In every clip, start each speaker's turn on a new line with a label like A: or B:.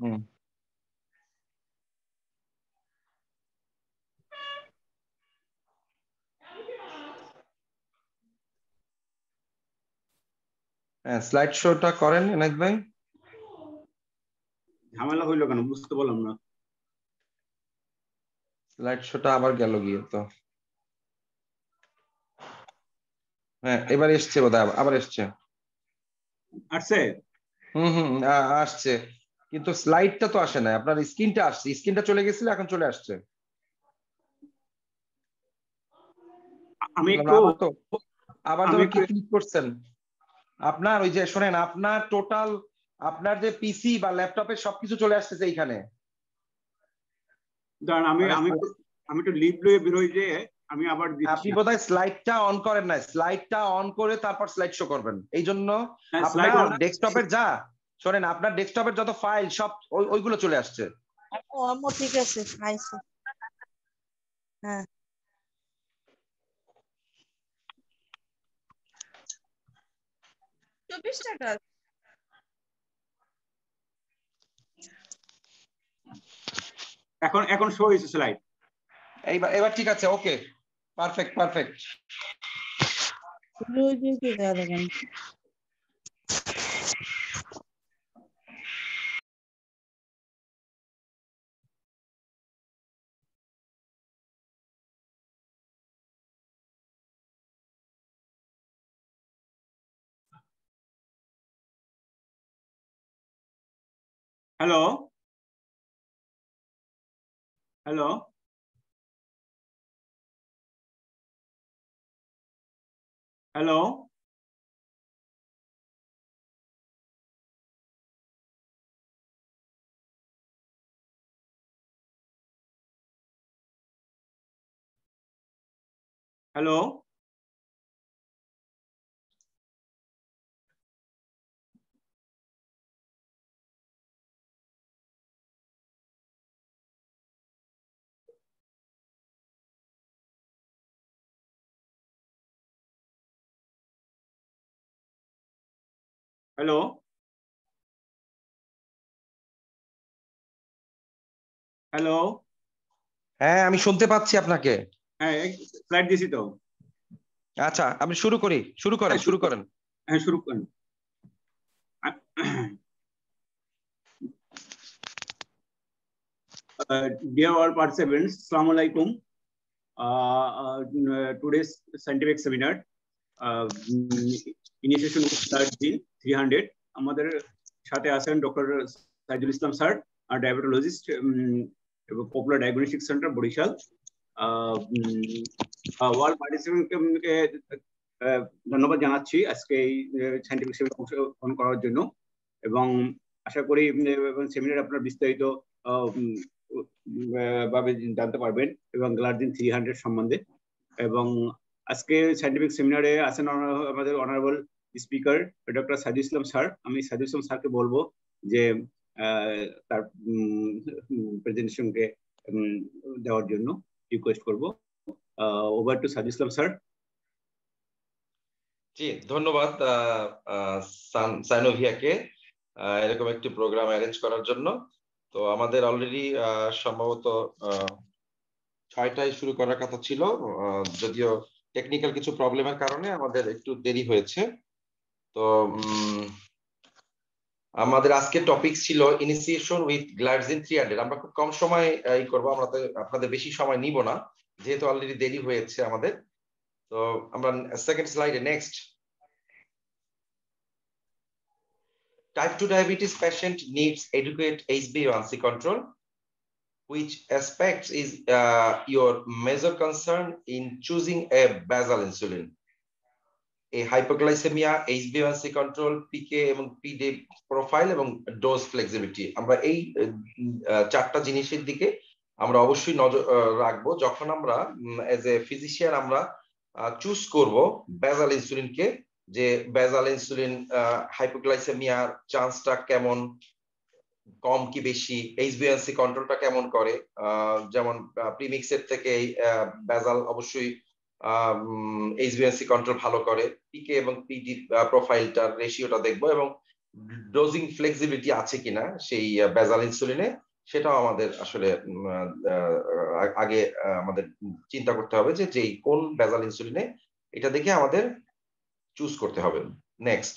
A: হুম হ্যাঁ, স্লাইড শোটা করেন এনায়েত ভাই।
B: ঝামেলা হইলো কেন বুঝতে পারলাম না।
A: স্লাইড শোটা আবার গেল গিয়ে তো। হ্যাঁ, এবার এসছে বোধহয়, আবার এসছে।
B: আসছে?
A: আসছে, কিন্তু স্লাইডটা তো আসে না। আপনার স্ক্রিনটা আসছে, স্ক্রিনটা চলে গেছিল, এখন চলে আসছে।
B: আমি একটু
A: আবার তো, আবার
B: আমি
A: ধরো কি
B: একটু
A: ক্লিক করছেন, আপনার ওই যে শোনেন, আপনার টোটাল, আপনার যে পিসি বা ল্যাপটপে সবকিছু চলে আসতেছে এইখানে।
B: দাঁড়ান, আমি
A: মানে
B: আমি একটু আমি একটু লিভ লয়ে বেরোই যে আমি আবার দিচ্ছি।
A: আপনি বোধহয় স্লাইডটা অন করেন না, স্লাইডটা অন করে তারপর স্লাইড শো করবেন। এই জন্য
B: হ্যাঁ, স্লাইড
A: আপনার ডেস্কটপের যা, শোনেন, আপনার ডেস্কটপের যত ফাইল সব ওইগুলো চলে আসছে।
C: ঠিক আছে, আইছে। হ্যাঁ, 24 টাকা।
B: এখন এখন শো হয়েছে স্লাইড।
A: এইবার এবার ঠিক আছে, ওকে, পারফেক্ট পারফেক্ট।
C: দেখেন।
B: Hello hello hello hello hello hello.
A: হ্যাঁ, আমি শুনতে পাচ্ছি আপনাকে।
B: হ্যাঁ, স্লাইড দিছি তো।
A: আচ্ছা, আমি শুরু করি, শুরু করেন,
B: হ্যাঁ,
A: শুরু করেন।
B: হ্যাঁ, শুরু করেন। Dear all participants, Assalamu alaikum. Today's scientific seminar, initiation with GLAD 300. আমাদের সাথে আছেন doctor Saidul Islam sir, diabetologist, popular diagnostic centre Barishal. World পার্টিসিপেন্টকে ধন্যবাদ জানাচ্ছি আজকে এই সাইন্টিফিক সেমিনারে অংশগ্রহণ করার জন্য, এবং আশা করি সেমিনার আপনার বিস্তারিত ভাবে জানতে পারবেন এবং গ্লার্জিন 300 সম্বন্ধে। এবং আজকে সাইন্টিফিক সেমিনারে আছেন আমাদের honourable speaker doctor Saidul Islam sir. আমি সাইদুল ইসলাম স্যারকে বলবো যে তার প্রেজেন্টেশনকে দেওয়ার জন্য রিকোয়েস্ট করব। Over two Saidul Islam sir.
A: জি, ধন্যবাদ সাইনোভিয়াকে এরকম একটি প্রোগ্রাম অ্যারেঞ্জ করার জন্য। তো আমাদের অলরেডি সম্ভবত 6টায় শুরু করার কথা ছিল, যদিও টেকনিক্যাল কিছু প্রবলেমের কারণে আমাদের একটু দেরি হয়েছে। তো আমাদের আজকের টপিক ছিল ইনিশিয়েশন উইথ গ্লাইডজিন 300। আমরা খুব কম সময় এই করবো, আমরা আপনাদের বেশি সময় নিব না, যেহেতু অলরেডি দেরি হয়েছে আমাদের। তো আমরা সেকেন্ড স্লাইডে, next. Type 2 diabetes patient needs adequate HbA1c control. Which aspects is your major concern in choosing a basal insulin? A hypoglycemia, HbA1c control, PK এবং PD প্রোফাইল এবং ডোজ ফ্লেক্সিবিলিটি। আমরা এই চারটা জিনিসের দিকে আমরা অবশ্যই নজর রাখবো যখন আমরা এজ এ ফিজিশিয়ান আমরা চুজ করব বেসাল ইনসুলিনকে, যে বেসাল ইনসুলিন হাইপোগ্লাইসেমিয়ার চান্সটা কেমন, কম কি বেশি, এইচবিএনসি কন্ট্রোলটা কেমন করে। যেমন প্রিমিক্সের থেকে বেসাল অবশ্যই এইচবিএনসি কন্ট্রোল ভালো করে। পিকে এবং পিডি প্রোফাইলটার রেশিওটা দেখবো, এবং ডোজিং ফ্লেক্সিবিলিটি আছে কিনা সেই বেজাল ইনসুলিনে, সেটাও আমাদের আসলে আগে আমাদের চিন্তা করতে হবে যে কোন বেজাল ইনসুলিনে, এটা দেখে আমাদের চুজ করতে হবে। Next,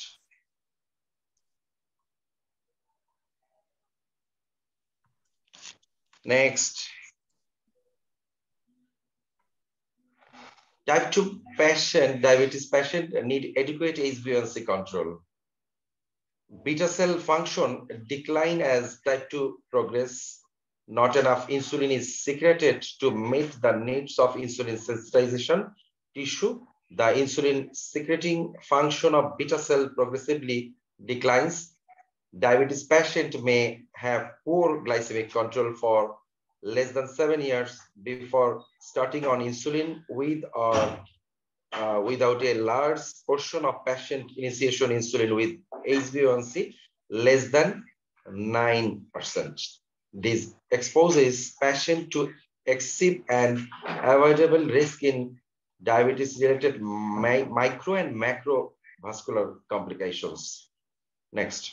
A: type 2 patient, diabetes patient need adequate HbA1c control. Beta cell function decline as type 2 progress. Not enough insulin is secreted to meet the needs of insulin sensitization tissue. The insulin secreting function of beta cell progressively declines. Diabetes patient may have poor glycemic control for less than 7 years before starting on insulin with or without a large portion of patient initiation insulin with HbA1c less than 9%. This exposes patient to excessive and avoidable risk in diabetes-related micro and macrovascular complications. Next.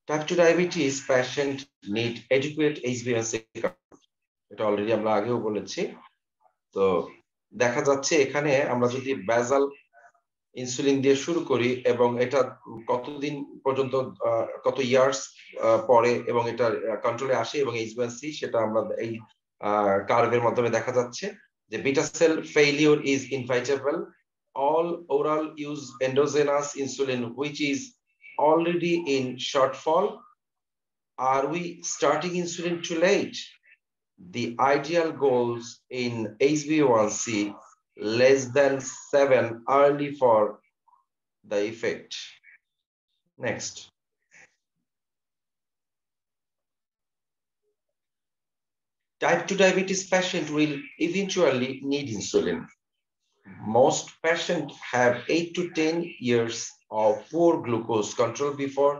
A: Type 2 diabetes patient need adequate HbA1c control. এটা already আমরা আগেও বলেছি। তো দেখা যাচ্ছে এখানে আমরা যদি বেজাল ইনসুলিন দিয়ে শুরু করি এবং এটা কতদিন পর্যন্ত, কত ইয়ার্স পরে এবং এটা কন্ট্রোলে আসে এবং HbA1c, সেটা আমরা এই কার্ভের মাধ্যমে দেখা যাচ্ছে যে beta sell failure is inevitable. All oral use endogenous insulin which is already in shortfall. Are we starting insulin too late? The ideal goals in HbA1c less than 7 early for the effect. Next. Type 2 diabetes patient will eventually need insulin. Most patients have 8 to 10 years of poor glucose control before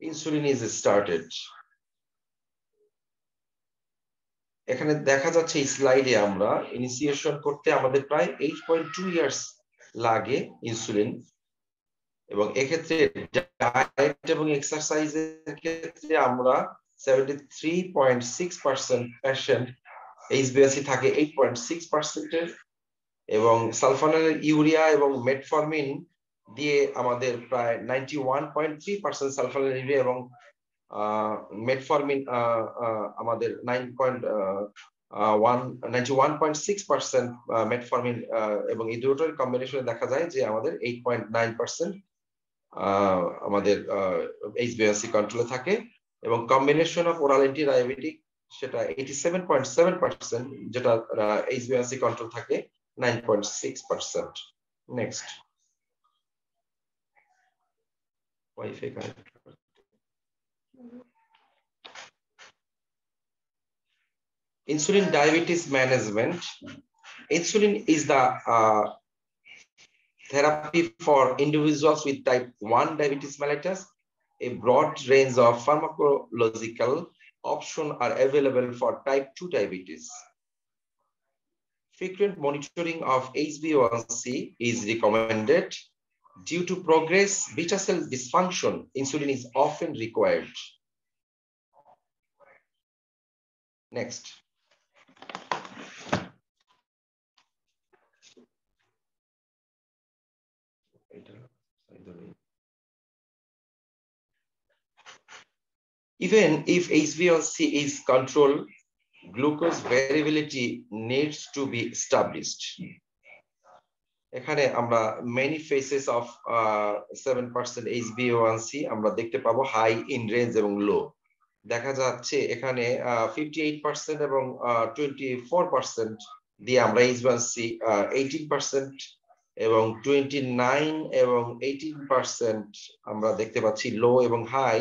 A: insulin is started. এখানে দেখা যাচ্ছে এই স্লাইডে আমরা initiation করতে আমাদের প্রায় 8.2 years লাগে ইনসুলিন, এবং এক্ষেত্রে ডায়েট এবং এক্সারসাইজের ক্ষেত্রে আমরা 73.6% পেশেন্ট HbA1c থাকে 8.6% এর, এবং সালফানিল ইউরিয়া এবং মেটফরমিন দিয়ে আমাদের প্রায় 91.3% সালফানিল ইউরিয়া এবং মেটফরমিন আমাদের 91.6% মেটফরমিন, এবং এই দুটোর কম্বিনেশনে দেখা যায় যে আমাদের 8.9% আমাদের HbA1c কন্ট্রোলে থাকে, এবং combination of oral anti diabetic সেটা 87.7%, যেটা HbA1c কন্ট্রোল থাকে 9.6%. Next, wifi connect. Insulin diabetes management. Insulin is the therapy for individuals with type 1 diabetes mellitus. A broad range of pharmacological options are available for type 2 diabetes. Frequent monitoring of HbA1c is recommended. Due to progress beta cell dysfunction, insulin is often required. Next. Even if HbA1c is controlled, glucose variability needs to be established. এখানে আমরা many phases of 7% HbA1c আমরা দেখতে পাবো high, in range এবং লো। দেখা যাচ্ছে এখানে 58% এবং 24% দিয়ে আমরা HbA1c 18% এবং 29 এবং 18% আমরা দেখতে পাচ্ছি লো এবং হাই,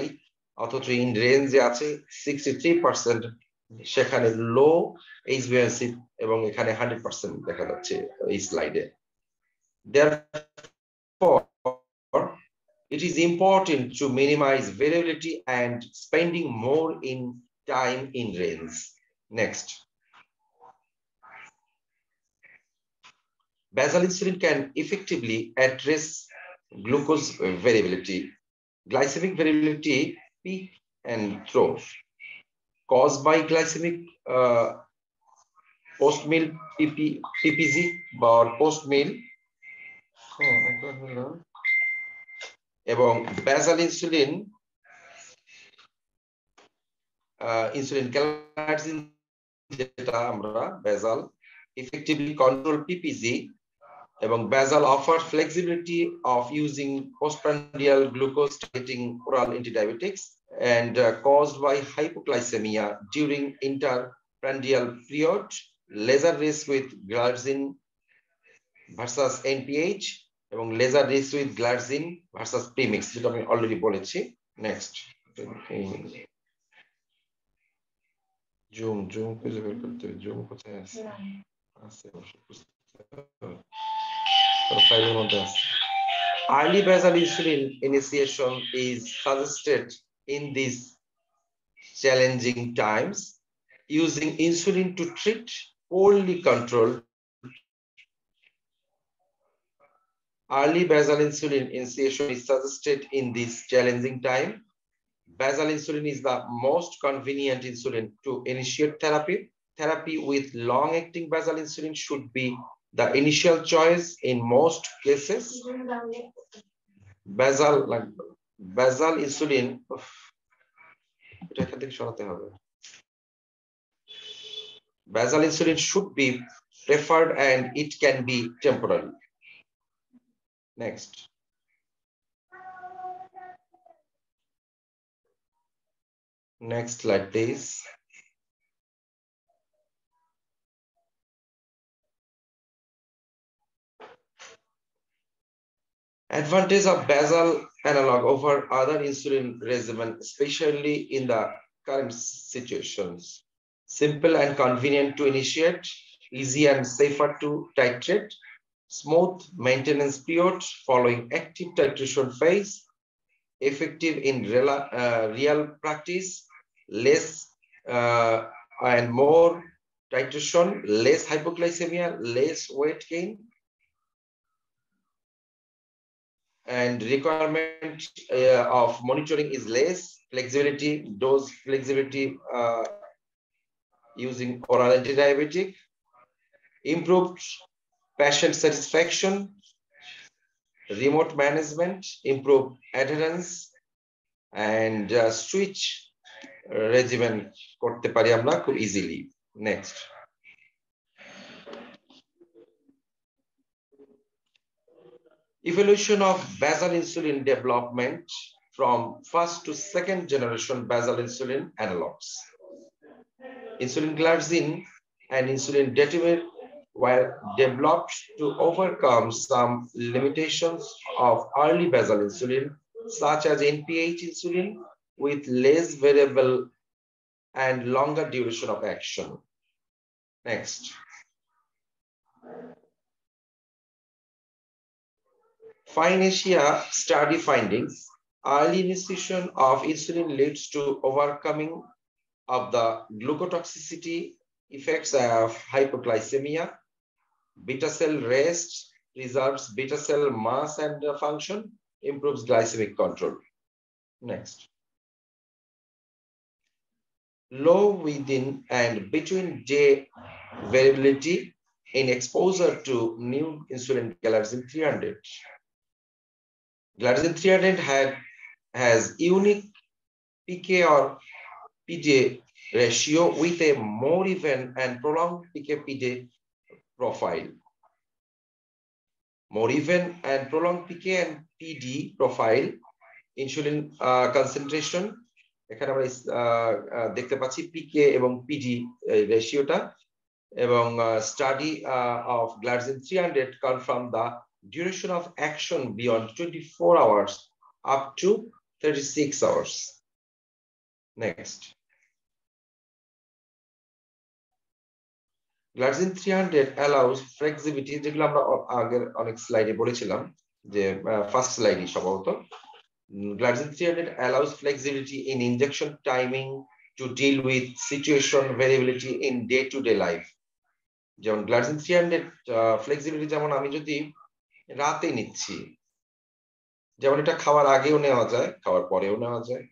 A: অথচ ইন রেঞ্জে আছে 63%, সেখানে লো HbA1c এবং এখানে 100% দেখা যাচ্ছে এই স্লাইডে। Therefore, it is important to minimize variability and spending more in time in range. Next. Basal insulin can effectively address glucose variability, glycemic variability, peak and trough, caused by glycemic post-meal PPZ or post-meal এবং basal insulin insulin glargine যেটা আমরা basal effectively control PPZ এবং basal offers flexibility of using postprandial glucose targeting oral antidiabetics and caused by hypoglycemia during interprandial period. Laser race with glargine versus NPH এবং laser race with glargine versus premix যেটা আমি already বলেছি। Next zoom খুঁজে বের করতে হবে। Zoom কোথায় আছে? ফাইলের মধ্যে আছে। Early basal insulin initiation is suggested in these challenging times using insulin to treat poorly controlled. Early basal insulin initiation is suggested in this challenging time. Basal insulin is the most convenient insulin to initiate therapy. Therapy with long-acting basal insulin should be the initial choice in most cases. Basal insulin basal insulin should be preferred and it can be temporary. Next. Next slide, please. Advantage of basal analog over other insulin regimen, especially in the current situations. Simple and convenient to initiate, easy and safer to titrate, smooth maintenance period following active titration phase, effective in real practice, less and more titration, less hypoglycemia, less weight gain, and requirement of monitoring is less, flexibility, dose flexibility using oral antidiabetic, improved patient satisfaction, remote management, improved adherence, and switch regimen করতে পারি আমরা খুব easily. Next. Evolution of basal insulin development from first to second generation basal insulin analogs. Insulin glargine and insulin detemir were developed to overcome some limitations of early basal insulin, such as NPH insulin with less variable and longer duration of action. Next. FINE-ASIA study findings. Early initiation of insulin leads to overcoming of the glucotoxicity effects of hypoglycemia. Beta cell rest preserves beta cell mass and function, improves glycemic control. Next. Low within and between day variability in exposure to new insulin glargine 300. Glargine 300 has unique PK or PD ratio with a more even and prolonged PK-PD profile. More even and prolonged PK and PD profile, insulin concentration. এখানে আমরা দেখতে পাচ্ছি PK এবং PD রেশিওটা এবং study of glargine 300 confirm the duration of action beyond 24 hours up to 36 hours. Next. Glargine 300 allows flexibility, যেগুলো আমরা আগের অনেক স্লাইডে বলেছিলাম যে ফার্স্ট স্লাইডে সম্ভবত Glargine 300 allows flexibility in injection timing to deal with situation variability in day-to-day life. যেমন গ্লার্জিন 300 ফ্লেক্সিবিলিটি যেমন আমি যদি রাতে নিচ্ছি, যেমন এটা খাওয়ার আগেও নেওয়া যায়, খাওয়ার পরেও নেওয়া যায়,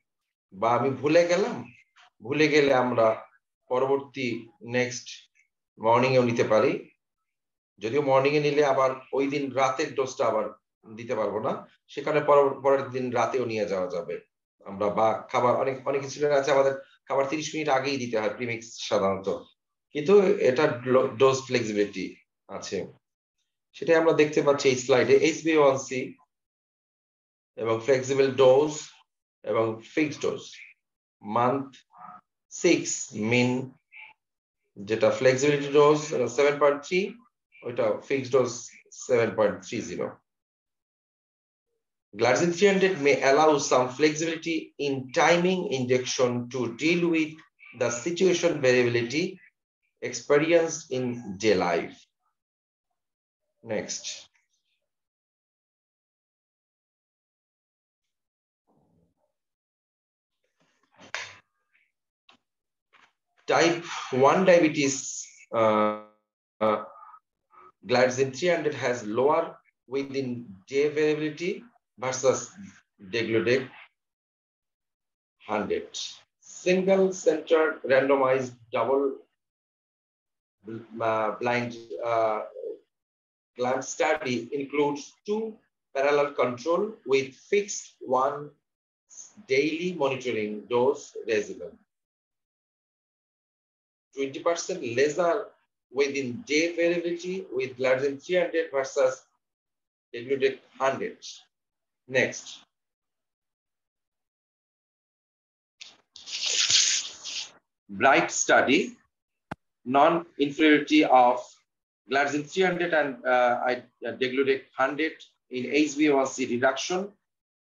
A: বা আমি ভুলে গেলাম, ভুলে গেলে আমরা পরবর্তী নেক্সট মর্নিং এও নিতে পারি। যদিও মর্নিং এ নিলে আবার ওই দিন রাতের ডোজটা আবার দিতে পারবো না, সেখানে পরের দিন রাতেও নিয়ে যাওয়া যাবে আমরা। বা খাবার অনেক অনেক স্টুডেন্ট আছে আমাদের খাবার 30 মিনিট আগেই দিতে হয় প্রিমিক্স সাধারণত, কিন্তু এটা ডোজ ফ্লেক্সিবিলিটি আছে, সেটাই আমরা দেখতে পাচ্ছি এই স্লাইডে। HbA1c এবং ফ্লেক্সিবল ডোজ এবং ফিক্সড ডোজ। মান্থ 6 মিন যেটা ফ্লেক্সিবিলিটি ডোজ 7.3, ওইটা fixed dose 7.30. Glargine 300 may allow some flexibility in timing injection to deal with the situation variability experienced in day life. Next. Type 1 diabetes, Glargine 300 has lower within day variability versus degludec 100. Single center randomized double blind GLAD study includes 2 parallel control with fixed 1 daily monitoring dose regimen. 20% lesser within day variability with Glargine 300 versus degludec 100. Next. BRIGHT study, non-inferiority of Glargine 300 and degludec 100 in HbA1c reduction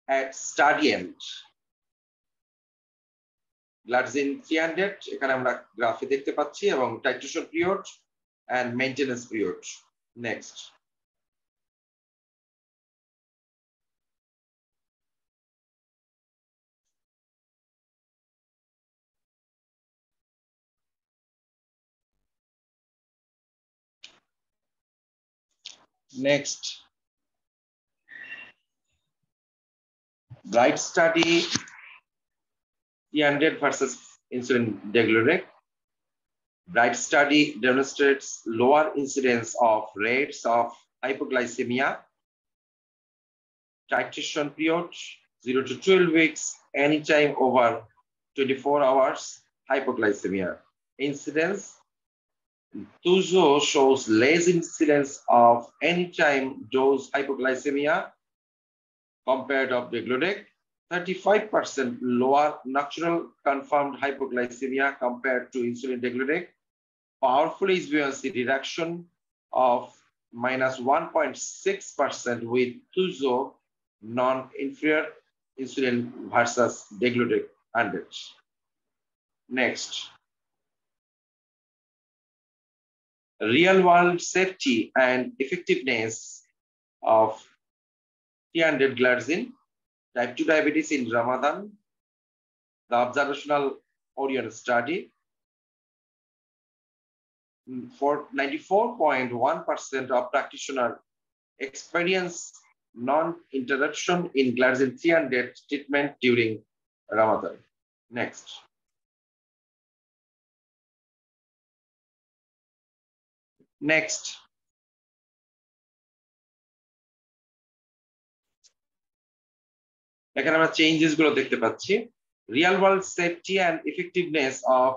A: at study end. Glargine 300 এখানে আমরা গ্রাফে দেখতে পাচ্ছি, এবং titration period and maintenance period. Next. Next. BRIGHT study 300 versus insulin degludec. BRIGHT study demonstrates lower incidence of rates of hypoglycemia, titration period 0 to 12 weeks, anytime over 24 hours, hypoglycemia. Incidence, Tuzo shows less incidence of anytime dose hypoglycemia compared of degludec, 35% lower natural confirmed hypoglycemia compared to insulin degludec, powerful HbA1c reduction of minus 1.6% with Tuzo non-inferior insulin versus degludec 100. Next. Real-world safety and effectiveness of 300 Glargine, type 2 diabetes in Ramadan, the observational Orion study. For 94.1% of practitioners experience non-interruption in Glargine 300 treatment during Ramadan. Next. Next. এখানে আমরা changes গুলো দেখতে পাচ্ছি। Real world safety and effectiveness of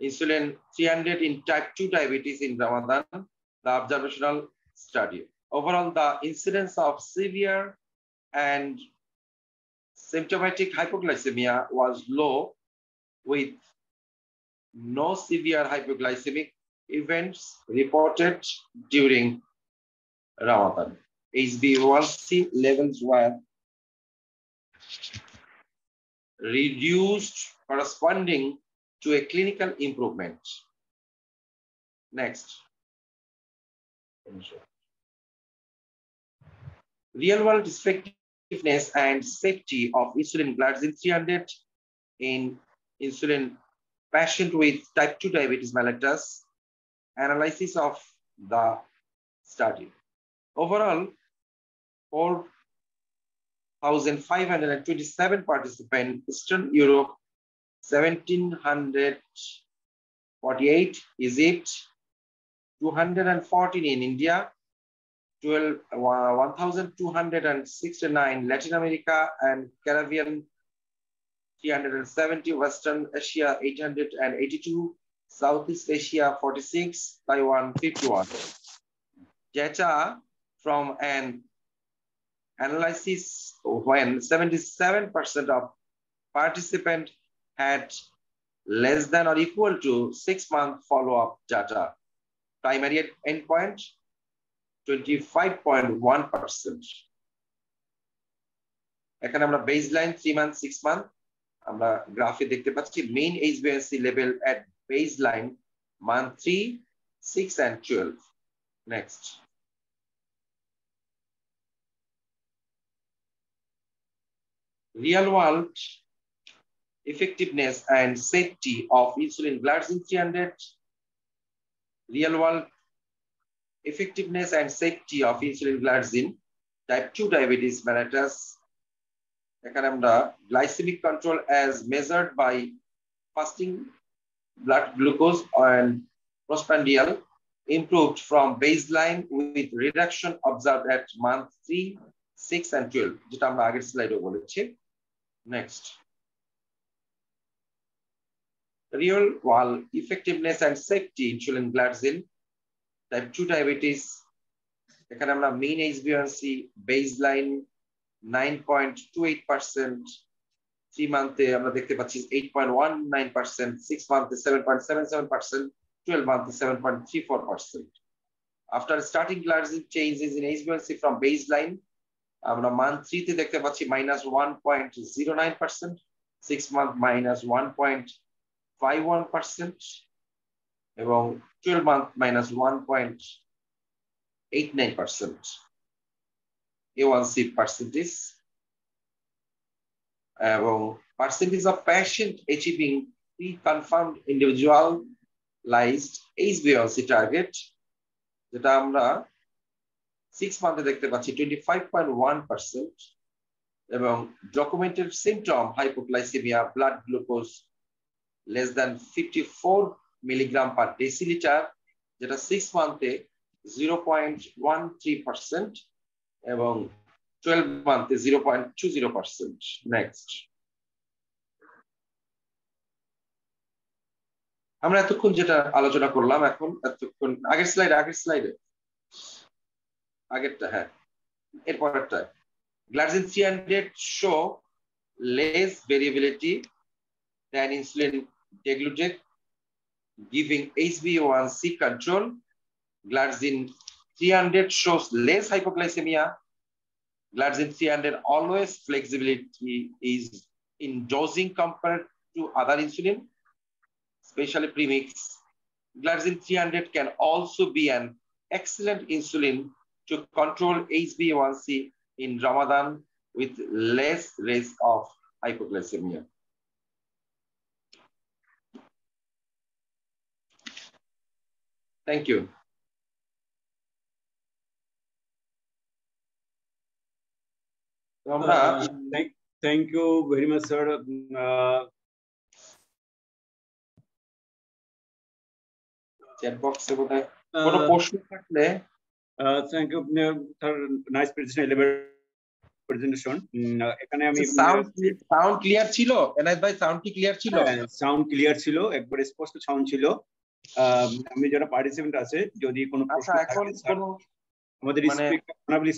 A: insulin 300 in type 2 diabetes in Ramadan, the observational study. Overall, the incidence of severe and symptomatic hypoglycemia was low, with no severe hypoglycemic events reported during Ramadan. HbA1c levels were reduced corresponding to a clinical improvement. Next. Real world effectiveness and safety of insulin Glargine 300 in insulin patient with type 2 diabetes mellitus, analysis of the study. Overall, 4,527 participants, Eastern Europe, 1,748, Egypt, 214 in India, 1,269 Latin America and Caribbean, 370 Western Asia, 882 Southeast Asia, 46 Taiwan, 51. Data from an analysis when 77% of participants had less than or equal to 6-month follow-up data. Primary endpoint 25.1%. এখানে আমরা baseline 3 month 6 month আমরা গ্রাফে দেখতে পাচ্ছি mean HbA1c level at baseline month 3, 6 and 12. Next. Real world effectiveness and safety of insulin glargine 300. Real world effectiveness and safety of insulin glargine type 2 diabetes mellitus. এখানে আমরা glycemic control as measured by fasting blood glucose and postprandial improved from baseline with reduction observed at month 3, 6 and 12 যেটা আমরা আগের স্লাইডে বলেছি. Next. Real world effectiveness and safety insulin glargine type 2 diabetes. এখানে আমরা mean HbA1c baseline 9.28%, 3 month আমরা দেখতে পাচ্ছি 8.19%, 6 month 7.77%, 12 month 7.34%. After starting glargine changes in HbA1c from baseline, আমরা month 3 তে দেখতে পাচ্ছি -1.09%, 6 month -1.51% এবং 12 month -1.89%. A1C percentage এবং percentage of patient achieving pre-confirmed individualized HbA1c target যেটা আমরা 6 month দেখতে পাচ্ছি 25.1% এবং documented symptom hypoglycemia, blood glucose less than 54 milligram per deciliter যেটা 6 month 0.13% এবং 12 month 0.20%. Next. আমরা এতক্ষণ যেটা আলোচনা করলাম এখন এতক্ষণ আগের স্লাইডে আগেরটা হ্যাঁ এরপরেরটা glargine 300 show less variability than insulin degludec giving HbA1c control. Glargine 300 shows less hypoglycemia. Glargine 300 always flexibility is in dosing compared to other insulin, especially premix. Glargine 300 can also be an excellent insulin to control HbA1c in Ramadan with less risk of hypoglycemia. Thank you.
B: Thank you very much, sir.
A: Chat box এ বোধহয় কোনো প্রশ্ন থাকলে
B: thank you sir, nice presentation. এখানে আমি
A: sound clear ছিল NIS ভাই, sound কি clear ছিল?
B: সাউন্ড ক্লিয়ার ছিল, একবার স্পষ্ট সাউন্ড ছিল। আমি যারা পার্টিসিপেন্ট আছে যদি কোনো প্রশ্ন থাকে আমাদের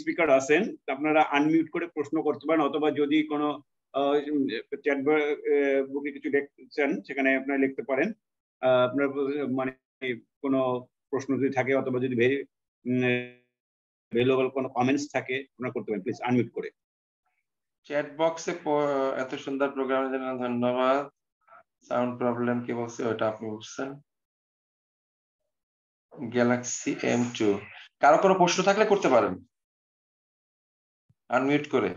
B: স্পিকার আছেন আপনারা আনমিউট করে প্রশ্ন করতে পারেন, অথবা যদি কোনো চ্যাট বুকে কিছু লিখছেন সেখানে আপনারা লিখতে পারেন। আপনার মানে কোনো প্রশ্ন যদি থাকে অথবা যদি ভ্যালুয়েবল কোনো কমেন্টস থাকে আপনারা করতে পারেন, প্লিজ আনমিউট করে।
A: চ্যাট বক্সে এত সুন্দর প্রোগ্রামের জন্য ধন্যবাদ। সাউন্ড প্রবলেম কি বলছে ওটা আপনি বুঝছেন। গ্যালাক্সি M2 কারো কোনো প্রশ্ন থাকলে করতে পারেন আনমিউট করে,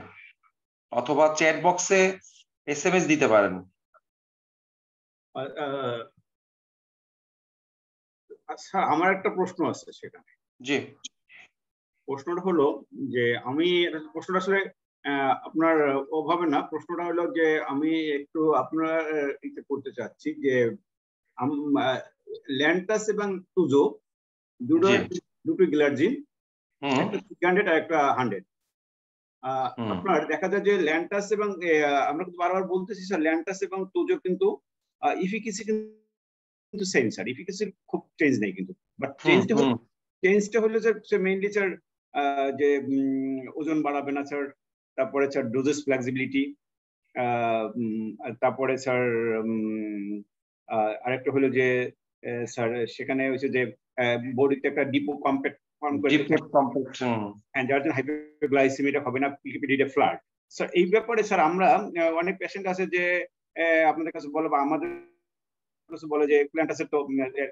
A: অথবা চ্যাট বক্সে এসএমএস দিতে পারেন।
B: আচ্ছা, আমার একটা প্রশ্ন আছে সেখানে।
A: জি
B: প্রশ্নটা হলো যে প্রশ্নটা আসলে আপনার ওভাবে না, প্রশ্নটা হলো যে আমি একটু আপনার এটা করতে চাচ্ছি যে ল্যান্টাস এবং টুজো
A: জি
B: দুটো গ্লার্জিন,
A: হুম
B: একটা 300 আর একটা 100।
A: হুম
B: আপনার দেখা যায় যে ল্যান্টাস এবং আমরা কিন্তু বারবার বলতেছি স্যার, ল্যান্টাস এবং টুজো কিন্তু ইফিকেসি কিন্তু সেম স্যার, ইফিকেসির খুব চেঞ্জ নেই কিন্তু, বাট
A: হুম হুম
B: চেঞ্জটা হলো যে মেইনলি স্যার যে ওজন বাড়াবে না স্যার, তারপরে স্যার ডোজেস ফ্লেক্সিবিলিটি, তারপরে স্যার আরেকটা হলো যে স্যার সেখানে হচ্ছে যে বডিতে একটা ডিপো কম্প্যাক্ট ফর্ম করে, হ্যাঁ, যার জন্য হাইপোগ্লাইসেমিটা হবে না, পিলিপিডিটা ফ্ল্যাট। স্যার এই ব্যাপারে স্যার আমরা অনেক পেশেন্ট আছে যে আপনাদের কাছে বলে বা আমাদের বলে যে ল্যান্টাসের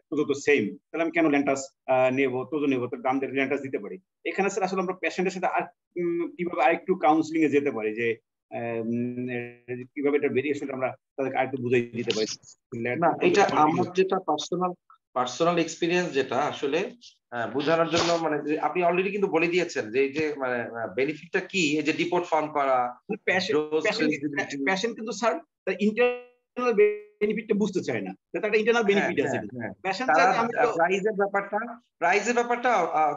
B: তো তো সেম, তাহলে আমি কেন ল্যান্টাস নেবো, তোজো নেবো, তো দাম দিয়ে ল্যান্টাস দিতে পারি। এখানে স্যার আসলে আমরা পেশেন্টের সাথে আর কিভাবে আরেকটু কাউন্সিলিং এ যেতে পারি, যে কিভাবে এটা ভেরিয়েশন আমরা তাদেরকে আরেকটু বুঝাই দিতে পারি।
A: না, এটা আমার যেটা পার্সোনাল এক্সপিরিয়েন্স, যেটা আসলে বোঝানোর জন্য, মানে আপনি অলরেডি কিন্তু বলে দিয়েছেন যে এই যে মানে বেনিফিটটা কি, এই যে ডিপোর্ট ফর্ম করা,
B: পেশেন্ট কিন্তু স্যার ইন্টারনাল বেনিফিটটা বুঝতে চায় না, তার ইন্টারনাল বেনিফিট আছে।
A: প্রাইজের ব্যাপারটা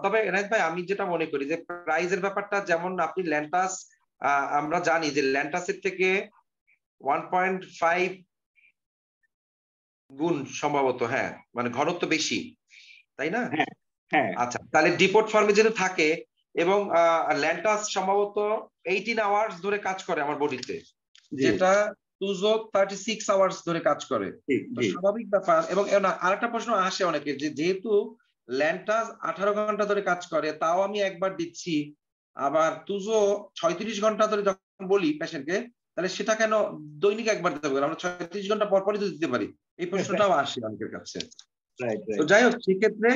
A: তবে এনায়েত ভাই, আমি যেটা মনে করি যে প্রাইজের ব্যাপারটা, যেমন আপনি ল্যান্টাস, আমরা জানি যে ল্যান্টাসের থেকে 1.5 গুণ সম্ভবত, হ্যাঁ মানে ঘনত্ব বেশি, তাই না?
B: হ্যাঁ।
A: আচ্ছা, তাহলে ডিপোর্ট ফর্মে যেটা থাকে, এবং ল্যান্টাস সম্ভবত 18 আওয়ার্স ধরে কাজ করে আমার বডিতে, যেটা টুজো 36 আওয়ার্স ধরে কাজ করে। তো স্বাভাবিক ব্যাপার। এবং আরেকটা প্রশ্ন আসে অনেকের, যে যেহেতু ল্যান্টাস 18 ঘন্টা ধরে কাজ করে, তাও আমি একবার দিচ্ছি, আবার টুজো 36 ঘন্টা ধরে যখন বলি পেশেন্টকে, তাহলে সেটা কেন দৈনিক একবার দিতে হবে, আমরা 36 ঘন্টা পর পরই তো দিতে পারি। এই প্রশ্নটাও আসে অনেকের কাছে। তো যাই হোক, সেক্ষেত্রে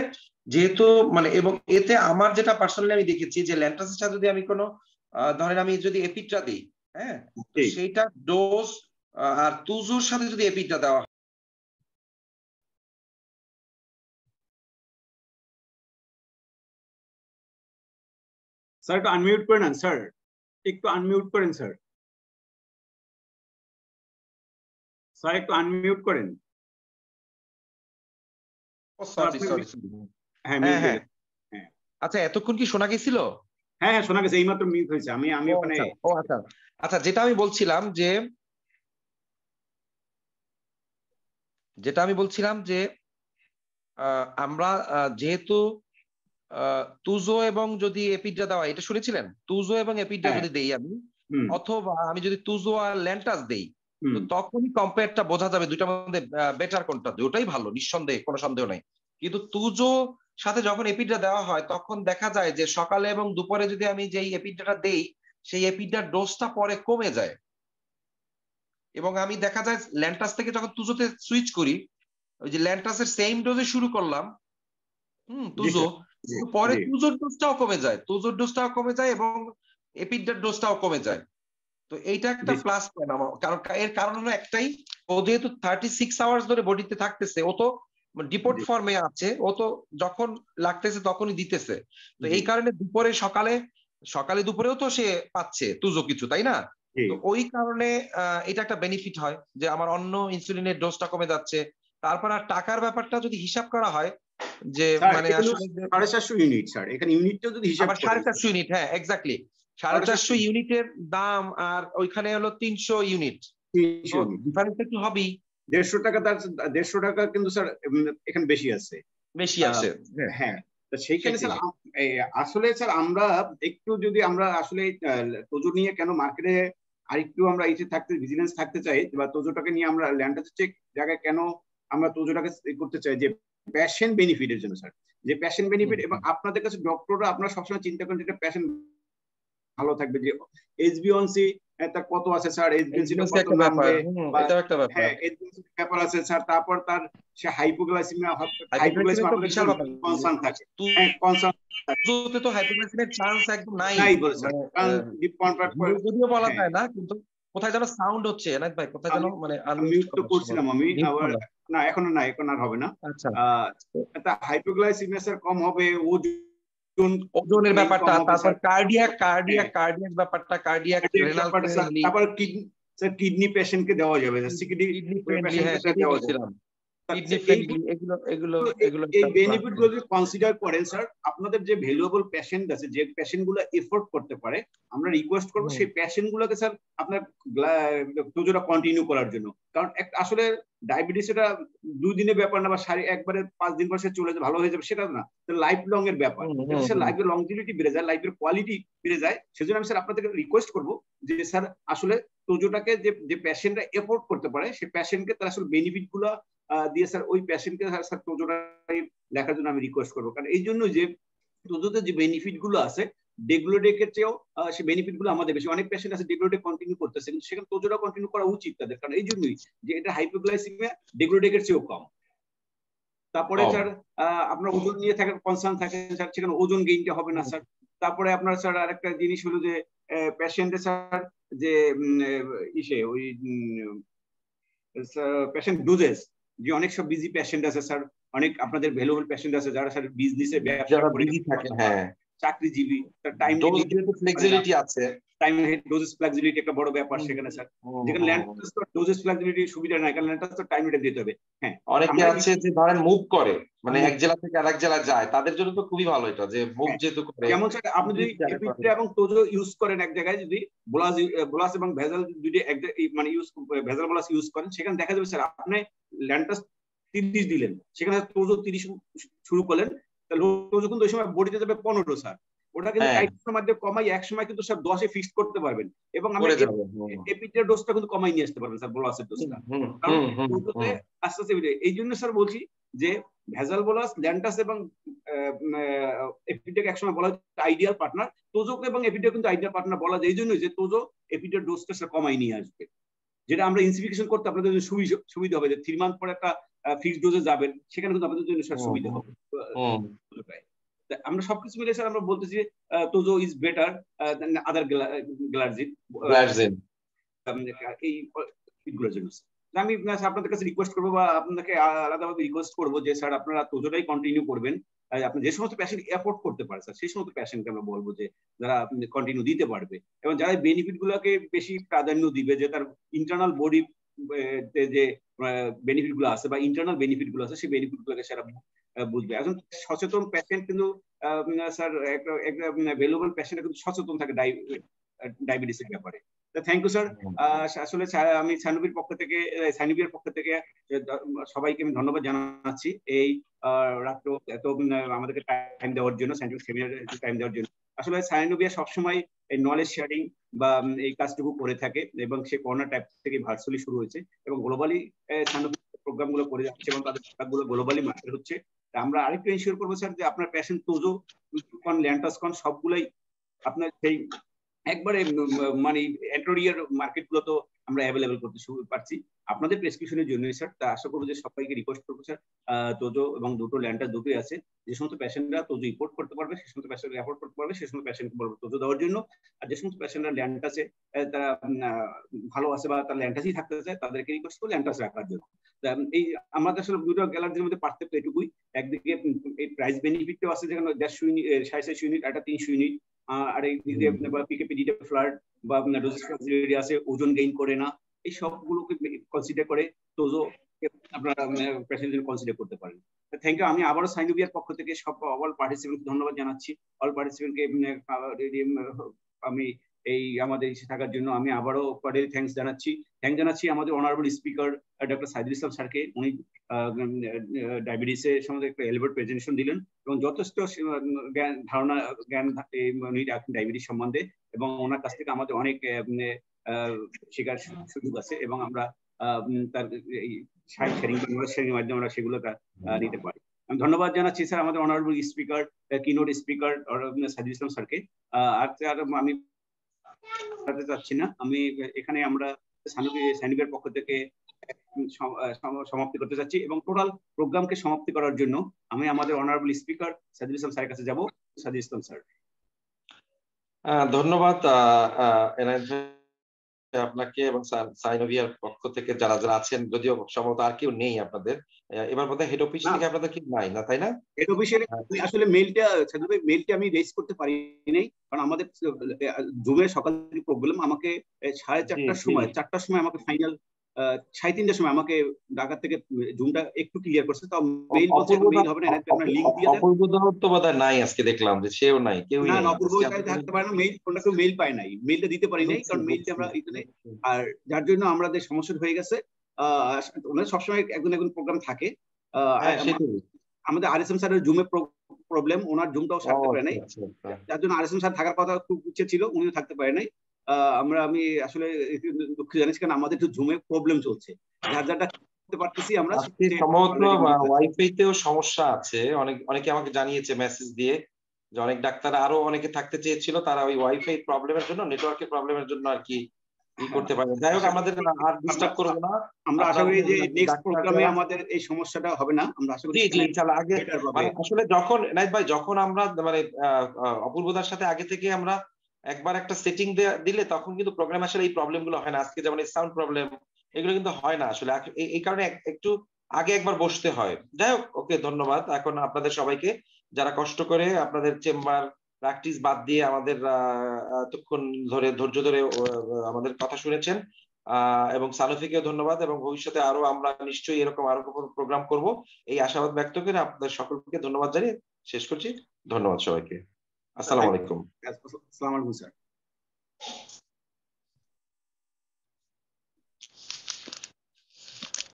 A: যেহেতু মানে, এবং এতে আমার যেটা পার্সোনালি আমি দেখেছি যে ল্যান্টাসের সাথে যদি আমি কোনো ধরেন আমি যদি এপিডটা দিই, হ্যাঁ, সেইটা ডোজ আর টুজোর সাথে যদি এপিডটা দেওয়া হয়,
B: স্যার একটু আনমিউট করে নেন স্যার, একটু আনমিউট করেন স্যার, স্যার একটু আনমিউট করেন।
A: হ্যাঁ, আচ্ছা, এতক্ষণ কি শোনা গেছিল?
B: হ্যাঁ, শোনা গেছে, এইমাত্র মিউট হয়েছে। আমি ওখানে
A: আচ্ছা, যেটা আমি বলছিলাম যে আমরা যেহেতু টুজো এবং যদি এপিডা দেওয়া, এটা শুনেছিলেন, টুজো এবং এপিডা যদি দেই আমি, অথবা আমি যদি টুজো আর ল্যান্টাস দেই, তো তখনই কম্পেয়ারটা বোঝা যাবে দুইটার মধ্যে বেটার কোনটা, দুটোই ভালো, নিঃসন্দেহে, কোনো সন্দেহ নাই। কিন্তু টুজো সাথে যখন এপিডা দেওয়া হয়, তখন দেখা যায় যে সকালে এবং দুপুরে যদি আমি যেই এপিডাটা দেই, সেই এপিডার ডোজটা পরে কমে যায়। এবং আমি দেখা যায় ল্যান্টাস থেকে যখন টুজোতে সুইচ করি, ওই যে ল্যান্টাসের সেম ডোজে শুরু করলাম টুজো, পরে টুজোর ডোজটাও কমে যায় এবং এপিডার ডোজটাও কমে যায়। তো এইটা একটা প্লাস পয়েন্ট আমার, কারণ এর কারণ হলো একটাই, ও যেহেতু 36 আওয়ার্স ধরে বডিতে থাকতেছে, ও তো ডিপোর্ট ফর্মে আছে, ও তো যখন লাগতেছে তখনই দিতেছে। তো এই কারণে সকালে দুপুরেও তো সে পাচ্ছে টুজো কিছু, তাই না? তো ওই কারণে এটা একটা বেনিফিট হয় যে আমার অন্য ইনসুলিনের ডোজটা কমে যাচ্ছে। তারপর আর টাকার ব্যাপারটা যদি হিসাব করা হয়, যে মানে আসলে
B: 450 ইউনিট স্যার, এখানে ইউনিটটা যদি হিসাব করি,
A: 450 ইউনিট, হ্যাঁ এক্স্যাক্টলি 450 ইউনিটের দাম, আর ওইখানে হলো 300 ইউনিট, ডিফারেন্স একটু হবেই।
B: 150 টাকা, তার 150 টাকা কিন্তু স্যার এখানে বেশি আছে। হ্যাঁ, সেইখানে স্যার আসলে স্যার আমরা একটু যদি আমরা আসলে তোজো নিয়ে কেন মার্কেটে আরেকটু আমরা ভিজিলেন্স থাকতে চাই, বা তোজোটাকে নিয়ে আমরা ল্যান্টাসের জায়গায় কেন আমরা তোজোটাকে করতে চাই, যে প্যাশেন্ট বেনিফিটের জন্য স্যার, যে প্যাশেন্ট বেনিফিট। এবং আপনাদের কাছে ডক্টররা আপনারা সবসময় চিন্তা করেন যে প্যাশেন্ট ভালো থাকবে, যে HbA1c তার কত আছে স্যার, HbA1c কত নামবে, হ্যাঁ HbA1c ব্যাপার আছে স্যার। তারপর তার সে হাইপোগ্লাইসেমিয়া কনসার্ন থাকে,
A: টুজোতে তো হাইপোগ্লাইসেমিয়ার চান্স একদম নাই, যদিও বলা যায় না, কিন্তু কোথায় যেন সাউন্ড হচ্ছে এনায়েত ভাই, কোথায় যেন মানে
B: মিউট তো করছিলাম আমি, আবার না এখন আর হবে না।
A: আচ্ছা,
B: এটা হাইপোগ্লাইসিমিয়া স্যার কম হবে,
A: ওজনের ব্যাপারটা, তারপর কার্ডিয়াক
B: হ্যাঁ।
A: ব্যাপারটা, কার্ডিয়াক রেনাল ফ্রেন্ডলি,
B: তারপর কিডনি পেশেন্টকে দেওয়া যাবে,
A: কিডনি ফ্রেন্ডলি, হ্যাঁ
B: পেশেন্টকে
A: সেটাই
B: দেওয়া যাবে।
A: বলছিলাম, কিডনি ফ্রেন্ডলি, এগুলো
B: এই বেনিফিট গুলো যদি কনসিডার করেন স্যার, আপনাদের যে ভ্যালুয়েবল পেশেন্ট আছে, যে পেশেন্ট গুলো এফোর্ড করতে পারে, আমরা রিকোয়েস্ট করবো সেই পেশেন্ট গুলোকে স্যার আপনার তোজোটা কন্টিনিউ করার জন্য। কারণ আসলে ডায়াবেটিস এটা 2 দিনের ব্যাপার না, বা একবারে 5 দিন পর সে চলে যাবে, ভালো হয়ে যাবে, সেটা না, লাইফ লং এর ব্যাপার। স্যার লাইফের লংজিভিটি বেড়ে যায়, লাইফের কোয়ালিটি বেড়ে যায়। সেজন্য আমি স্যার আপনাদেরকে রিকোয়েস্ট করবো যে স্যার আসলে তোজোটাকে যে পেশেন্টরা এফোর্ড করতে পারে, সেই পেশেন্টকে তার আসলে বেনিফিট গুলো দিয়ে স্যার ওই পেশেন্টকে স্যার তোজোটা লেখার জন্য আমি রিকোয়েস্ট করবো। কারণ এই জন্য যে তোজোতে যে বেনিফিট গুলো আছে ডেগ্লোডেকের চেয়েও সেই বেনিফিট গুলো আমাদের বেশি। অনেক পেশেন্ট আছে ডেগ্লোডেক কন্টিনিউ করতেছে, কিন্তু সেখানে তোজোটা কন্টিনিউ করা উচিত তাদের, কারণ এই জন্যই যে এটা হাইপোগ্লাইসিমিয়া ডেগ্লোডেকের চেয়েও কম। তারপরে স্যার আপনার ওজন নিয়ে থাকার কনসার্ন থাকে স্যার, সেখানে ওজন গেইনটা হবে না স্যার। তারপরে আপনার স্যার আরেকটা জিনিস হলো যে পেশেন্টের স্যার যে ওই পেশেন্ট ডোজেস, যে অনেক সব বিজি পেশেন্ট আছে স্যার, অনেক আপনাদের ভ্যালুয়েবল পেশেন্ট আছে যারা স্যার বিজনেসে ব্যবসা করে
A: থাকে, হ্যাঁ
B: চাকরিজীবী, তার টাইম
A: ফ্লেক্সিবিলিটি আছে,
B: টাইম ডোজেস ফ্লেক্সিবিলিটি একটা বড় ব্যাপার সেখানে স্যার। যেখানে ল্যান্টাস তো ডোজেস ফ্লেক্সিবিলিটি সুবিধা নাই, কারণ ল্যান্টাস তো টাইম রেট দিতে হবে। হ্যাঁ,
A: অনেকে আছে যে ধরেন মুভ করে, মানে এক জেলা থেকে আরেক জেলা যায়, তাদের জন্য তো খুবই ভালো এটা যে মুভ যেহেতু করে।
B: যেমন স্যার আপনি যদি এপিড্রা এবং তোজো ইউজ করেন এক জায়গায়, যদি বোলাস এবং ভেজাল যদি মানে ভেজাল বোলাস ইউজ করেন, সেখানে দেখা যাবে স্যার আপনি ল্যান্টাস 30 দিলেন, সেখানে তোজো 30 শুরু করলেন, তাহলে তোজো কিন্তু ওই সময় বডিতে যাবে 15 স্যার। ওটা কিন্তু টাইটের মাধ্যমে কমাই এক সময় কিন্তু স্যার 10-এ ফিক্সড করতে পারবেন, এবং আমরা এপিড্রা ডোজটা কিন্তু কমাই নিয়ে আসতে পারবেন স্যার, বোলাসের ডোজটা। কারণ তোজোতে আস্তে আস্তে এই জন্য স্যার বলছি যে ভেজাল বোলাস, ল্যান্টাস এবং এপিড্রাকে একসময় বলা হচ্ছে আইডিয়াল পার্টনার, তোজোকে এবং এপিড্রা কিন্তু আইডিয়াল পার্টনার বলা যায় এই জন্যই যে তোজো এপিড্রা ডোজটা স্যার কমাই নিয়ে আসবে, যেটা আমরা ইনসিফিকেশন করতে আপনাদের জন্য সুবিধা হবে, যে 3 মান্থ পরে একটা ফিক্সড ডোজে যাবেন, সেখানে কিন্তু আপনাদের জন্য স্যার সুবিধা হবে। আমরা সবকিছু মিলে স্যার আমরা বলতেছি তোজো ইজ বেটার দ্যান আদার গ্লার্জিন এই এগুলোর জন্য। আমি আপনাদের কাছে রিকোয়েস্ট করবো, বা আপনাকে আলাদাভাবে রিকোয়েস্ট করবো যে স্যার আপনারা তোজোটাই কন্টিনিউ করবেন। আপনি যে সমস্ত পেশেন্ট এফোর্ড করতে পারে স্যার, সেই সমস্ত পেশেন্টকে আমরা বলবো যে যারা কন্টিনিউ দিতে পারবে, এবং যারা বেনিফিট গুলোকে বেশি প্রাধান্য দিবে, যে তার ইন্টারনাল বডি যে বেনিফিট গুলো আছে বা ইন্টারনাল বেনিফিট গুলো আছে, সেই বেনিফিট গুলোকে সেরা বুঝবে। এখন সচেতন পেশেন্ট কিন্তু স্যার একটা ভ্যালুয়েবল পেশেন্ট কিন্তু সচেতন থাকে ডায়াবেটিসের ব্যাপারে। Thank you sir. আসলে আমি সানুবির পক্ষ থেকে সবাইকে আমি ধন্যবাদ জানাচ্ছি এই রাত্র এত আমাদেরকে টাইম দেওয়ার জন্য, সায়েন্টিফিক সেমিনারে টাইম দেওয়ার জন্য। আসলে সানুবিয়া সবসময় এই নলেজ শেয়ারিং বা এই কাজটুকু করে থাকে, এবং সে করোনা টাইপ থেকে ভার্চুয়ালি শুরু হয়েছে, এবং গ্লোবালি সানুবি প্রোগ্রাম গুলো করে যাচ্ছে, এবং তাদের প্রোডাক্টগুলো গ্লোবালি মার্কেট হচ্ছে। আমরা আরেকটু এনশিওর করবো স্যার যে আপনার পেশেন্ট তোজো ল্যান্টাস সবগুলোই আপনার সেই একবারে মানে এন্ট্রোরিয়ার মার্কেট গুলো তো আমরা অ্যাভেলেবল করতে পারছি আপনাদের প্রেসক্রিপশনের জন্য স্যার। তা আশা করবো যে সবাইকে রিকোয়েস্ট করবো স্যার, তোজো এবং দুটো ল্যান্টাস দুটোই আছে, যে সমস্ত পেশেন্টরা তোজো ইম্পোর্ট করতে পারবে সে সমস্ত পেশেন্ট অ্যাফোর্ড করতে পারবে, সে সমস্ত পেশেন্টকে বলবো তোজো দেওয়ার জন্য। আর যে সমস্ত পেশেন্টরা ল্যান্টাসে তারা ভালো আছে বা তারা ল্যান্টাসই থাকতে চায়, তাদেরকে রিকোয়েস্ট করবো ল্যান্টাস রাখার জন্য। এই আমাদের আসলে দুটো গ্যালারির মধ্যে পার্থক্য এটুকুই, একদিকে এই প্রাইস বেনিফিটও আছে, যেখানে 150 ইউনিট 66 ইউনিট, একটা 300 ইউনিট, আর এই পিকেপি ডিটা ফ্লাড বা ডোজেস ফ্লেক্সিবিলিটি আছে, ওজন গেইন করে না, এই সবগুলোকে কনসিডার করে তোজো আপনারা প্রেসিডেন্ট কনসিডার করতে পারেন। Thank you. আমি আবারও সাইনোভিয়ার পক্ষ থেকে সব অল পার্টিসিপেন্টকে ধন্যবাদ জানাচ্ছি। অল পার্টিসিপেন্টকে আমি এই আমাদের এসে থাকার জন্য আমি আবারও কর্ডিয়াল থ্যাঙ্কস জানাচ্ছি আমাদের honourable speaker doctor Saidul Islam স্যারকে। উনি ডায়াবেটিসের সম্বন্ধে একটা এলিভেট প্রেজেন্টেশন দিলেন, এবং যথেষ্ট জ্ঞান উনি রাখেন ডায়াবেটিস সম্বন্ধে, এবং ওনার কাছ থেকে আমাদের অনেক শেখার সুযোগ আছে, এবং আমরা তার এই শেয়ারিং মাধ্যমে আমরা সেগুলো নিতে পারি। আমি ধন্যবাদ জানাচ্ছি স্যার আমাদের honourable speaker, keynote speaker Saidul Islam স্যারকে। আর আমি চাচ্ছি না, আমি এখানে আমরা সাইনিবের পক্ষ থেকে সমাপ্তি করতে চাচ্ছি, এবং টোটাল প্রোগ্রামকে সমাপ্তি করার জন্য আমি আমাদের অনারেবল স্পিকার সাইদুল ইসলাম স্যারের কাছে যাব। সাইদুল ইসলাম স্যার।
A: ধন্যবাদ এনায়েত। আপনাকে এবং সাইনোভিয়ার পক্ষ থেকে যারা যারা আছেন, যদিও সম্ভবত আর কেউ নেই আপনাদের এবার বোধহয় হেড অফিস থেকে আপনাদের কি নাই না, তাই না?
B: হেড অফিসের আসলে মেইলটা মেইলটা আমি রেজ করতে পারি নাই, কারণ আমাদের জুমের সকাল থেকে প্রবলেম। আমাকে 4:30টার সময় 4টার সময় আমাকে ফাইনাল 3:30টার সময় আমাকে ঢাকা থেকে জুমটা একটু ক্লিয়ার করছে। তো মেইল বলছে মেইল হবে না, আপনার লিংক দিয়ে দেন।
A: অপূর্ব তো বোধহয় নাই আজকে, দেখলাম যে সেও নাই, কেউই নাই।
B: না, অপূর্ব থাকতে পারে না, মেইল কোনটা কেউ মেইল পায় নাই, মেইলটা দিতে পারি নাই, কারণ মেইলটা আমরা এখানে, আর যার জন্য আমাদের সমস্যা হয়ে গেছে। ওনাদের সবসময় একজন একজন প্রোগ্রাম থাকে। আমাদের আরএসএম স্যারের জুমে প্রবলেম, ওনার জুমটাও সারতে পারে নাই, যার জন্য আরএসএম স্যার থাকার কথা খুব ইচ্ছে ছিল, উনিও থাকতে পারে নাই। আমি আসলে দুঃখ জানাচ্ছি, কারণ আমাদের একটু জুমে প্রবলেম চলছে, যার যারটা করতে পারতেছি আমরা।
A: সম্ভবত ওয়াইফাই তেও সমস্যা আছে, অনেকে আমাকে জানিয়েছে মেসেজ দিয়ে যে অনেক ডাক্তার আরো অনেকে থাকতে চেয়েছিল, তারা ওই ওয়াইফাই প্রবলেমের জন্য, নেটওয়ার্কের প্রবলেমের জন্য আর কি করতে পারে। যাই হোক, আমাদের আর ডিস্টার্ব করব না,
B: আমরা আশা করি যে নেক্সট প্রোগ্রামে আমাদের এই সমস্যাটা হবে না। আমরা আশা করি
A: জি ইনশাআল্লাহ। আগে আসলে যখন নাইত ভাই, যখন আমরা মানে অপূর্বদার সাথে আগে থেকে আমরা একবার একটা সেটিং দিলে তখন কিন্তু প্রোগ্রাম আসলে এই প্রবলেম গুলো হয় না। আজকে যেমন এই সাউন্ড প্রবলেম, এগুলো কিন্তু হয় না আসলে, এই কারণে একটু আগে একবার বসতে হয়। যাই হোক, ওকে, ধন্যবাদ। এখন আপনাদের সবাইকে যারা কষ্ট করে আপনাদের চেম্বার প্র্যাকটিস বাদ দিয়ে আমাদের এতক্ষণ ধরে ধৈর্য ধরে আমাদের কথা শুনেছেন, এবং সানুফিকেও ধন্যবাদ, এবং ভবিষ্যতে আরো আমরা নিশ্চয়ই এরকম আরো প্রোগ্রাম করব, এই আশাবাদ ব্যক্ত করে আপনাদের সকলকে ধন্যবাদ জানিয়ে শেষ করছি। ধন্যবাদ সবাইকে। আসসালামু আলাইকুম।
B: আসসালামু আলাইকুম স্যার।